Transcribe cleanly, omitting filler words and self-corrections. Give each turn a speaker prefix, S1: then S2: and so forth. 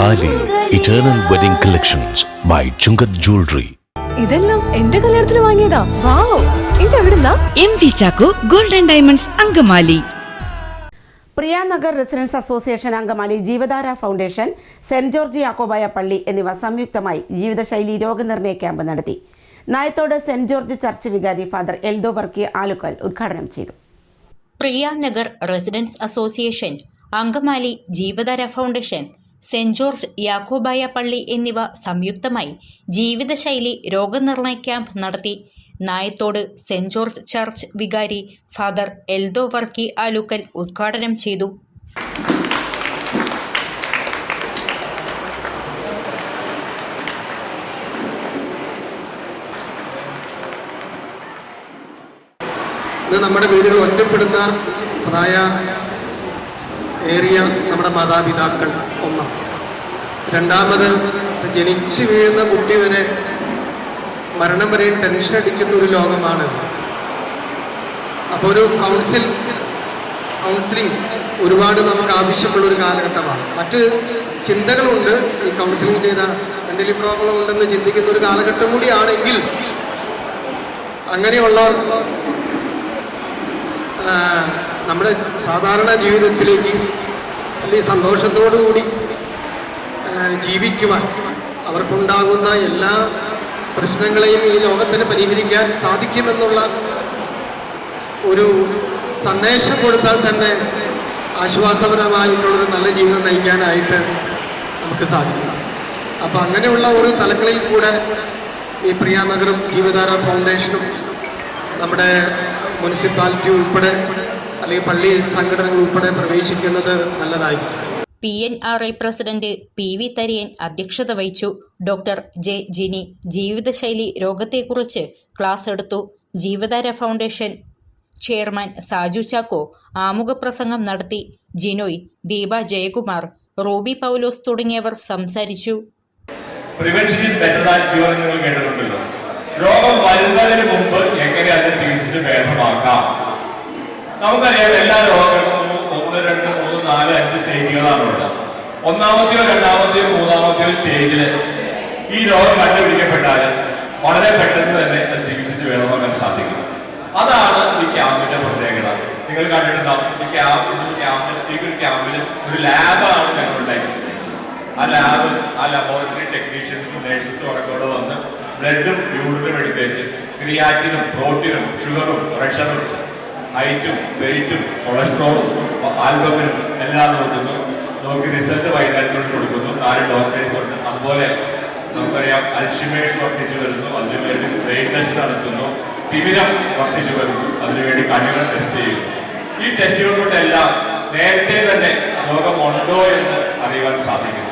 S1: താലി eternal wedding collections by Chungath jewellery.
S2: ഇതെല്ലാം എന്റെ കല്യാണത്തിന് വാങ്ങിയതാ. വാവ്, ഇതെവിടുന്നാ?
S3: MV Chacko golden diamonds Angamaly.
S4: Priyanagar residents association Angamaly, Jeevadhara foundation, saint George Yakobaya പള്ളി എന്നിവ സംയുക്തമായി ജീവിതശൈലി രോഗനിർണയ ക്യാമ്പ് നടത്തി. നായത്തോട് സെന്റ് ജോർജ് ചർച്ച് വികാരി ഫാദർ എൽദോ വർക്കി ആലുക്കൽ ഉദ്ഘാടനം ചെയ്തു.
S5: Priyanagar residents association Angamaly, Jeevadhara foundation, saint George Yakobaya പള്ളി എന്നിവ സംയുക്തമായി ജീവിതശൈലി രോഗനിർണയ ക്യാമ്പ് നടത്തി. നായത്തോട് സെന്റ് ജോർജ് ചർച്ച് വികാരി ഫാദർ എൽദോ വർക്കി ആലുക്കൽ ഉദ്ഘാടനം ചെയ്തു.
S6: നമ്മുടെ വീടുകൾ ഒറ്റപ്പെടുന്ന പ്രായ ഏറിയ നമ്മുടെ മാതാപിതാക്കൾ ഒന്ന്. രണ്ടാമത് ജനിച്ചു വീഴുന്ന കുട്ടി വരെ മരണം വരെ ടെൻഷൻ അടിക്കുന്ന ഒരു ലോകമാണ്. അപ്പോൾ ഒരു കൗൺസിലിംഗ് ഒരുപാട് നമുക്ക് ആവശ്യമുള്ള ഒരു കാലഘട്ടമാണ്. മറ്റ് ചിന്തകളുണ്ട്, ഈ കൗൺസിലിംഗ് ചെയ്ത മെന്റലി പ്രോബ്ലം ഉണ്ടെന്ന് ചിന്തിക്കുന്ന ഒരു കാലഘട്ടം കൂടിയാണെങ്കിൽ അങ്ങനെയുള്ളവർ നമ്മുടെ സാധാരണ ജീവിതത്തിലേക്ക് അല്ലെങ്കിൽ സന്തോഷത്തോടു കൂടി ജീവിക്കുവാൻ അവർക്കുണ്ടാകുന്ന എല്ലാ പ്രശ്നങ്ങളെയും ഈ ലോകത്തിന് പരിഹരിക്കാൻ സാധിക്കുമെന്നുള്ള ഒരു സന്ദേശം കൊടുത്താൽ തന്നെ ആശ്വാസപരമായിട്ടുള്ളൊരു നല്ല ജീവിതം നയിക്കാനായിട്ട് നമുക്ക് സാധിക്കും. അപ്പം അങ്ങനെയുള്ള ഒരു തലങ്ങളിൽ കൂടെ ഈ പ്രിയാനഗറും ജീവധാര ഫൗണ്ടേഷനും നമ്മുടെ മുനിസിപ്പാലിറ്റി ഉൾപ്പെടെ അല്ലെങ്കിൽ പള്ളി സംഘടനകൾ ഉൾപ്പെടെ പ്രവേശിക്കുന്നത് നല്ലതായിരിക്കും.
S5: PNRI പ്രസിഡന്റ് PV തരിയൻ അധ്യക്ഷത വഹിച്ചു. ഡോക്ടർ ജെ ജിനി ജീവിതശൈലി രോഗത്തെക്കുറിച്ച് ക്ലാസ് എടുത്തു. ജീവധാര ഫൗണ്ടേഷൻ ചെയർമാൻ സാജു ചാക്കോ ആമുഖപ്രസംഗം നടത്തി. ജിനോയ്, ദീപ ജയകുമാർ, റോബി പൗലോസ് തുടങ്ങിയവർ സംസാരിച്ചു.
S7: രോഗം വരുന്നതിന് മുമ്പ് എങ്ങനെ അതിനെ ചികിത്സിച്ച് ഭേദമാക്കാം? നമുക്കറിയാം, എല്ലാ രോഗങ്ങൾക്കും 1, 2, 3, 4, 5 സ്റ്റേജുകളാണുള്ളത്. ഒന്നാമത്തെയോ രണ്ടാമത്തെയോ മൂന്നാമത്തെയോ സ്റ്റേജിൽ ഈ രോഗം കണ്ടുപിടിക്കപ്പെട്ടാൽ വളരെ പെട്ടെന്ന് തന്നെ അത് ചികിത്സിച്ച് ഭേദമാക്കാൻ സാധിക്കും. അതാണ് ഈ ക്യാമ്പിന്റെ പ്രത്യേകത. നിങ്ങൾ കണ്ടിട്ടുണ്ടാവും, ഈ ക്യാമ്പിൽ ഒരു ലാബാണ് ഞങ്ങൾ ഉണ്ടാക്കിയിട്ടുള്ളത്. ആ ലബോറട്ടറി ടെക്നീഷ്യൻസും നേഴ്സസും അടക്കോടെ വന്ന് ബ്ലഡും യൂറിനും എടുത്തേച്ച് ക്രിയാറ്റിനും പ്രോട്ടീനും ഷുഗറും പ്രഷറും ഹൈറ്റും വെയിറ്റും കൊളസ്ട്രോളും ആൽബമിനും എല്ലാം നോക്കി റിസൾട്ട് വൈകുന്നേരത്തോട് കൊടുക്കുന്നു. 4 ഡോക്ടേഴ്സ് ഉണ്ട്. അതുപോലെ നമുക്കറിയാം, അൽഷിമേഴ്സ് വർദ്ധിച്ചു വരുന്നു, അതിനുവേണ്ടി ബ്രെയിൻ ടെസ്റ്റ് നടത്തുന്നു. തിമിരം വർദ്ധിച്ചു വരുന്നു, അതിനുവേണ്ടി കണ്ണുകൾ ടെസ്റ്റ് ചെയ്യുന്നു. ഈ ടെസ്റ്റുകൾ കൊണ്ടെല്ലാം നേരത്തെ തന്നെ രോഗമുണ്ടോ എന്ന് അറിയാൻ സാധിക്കും.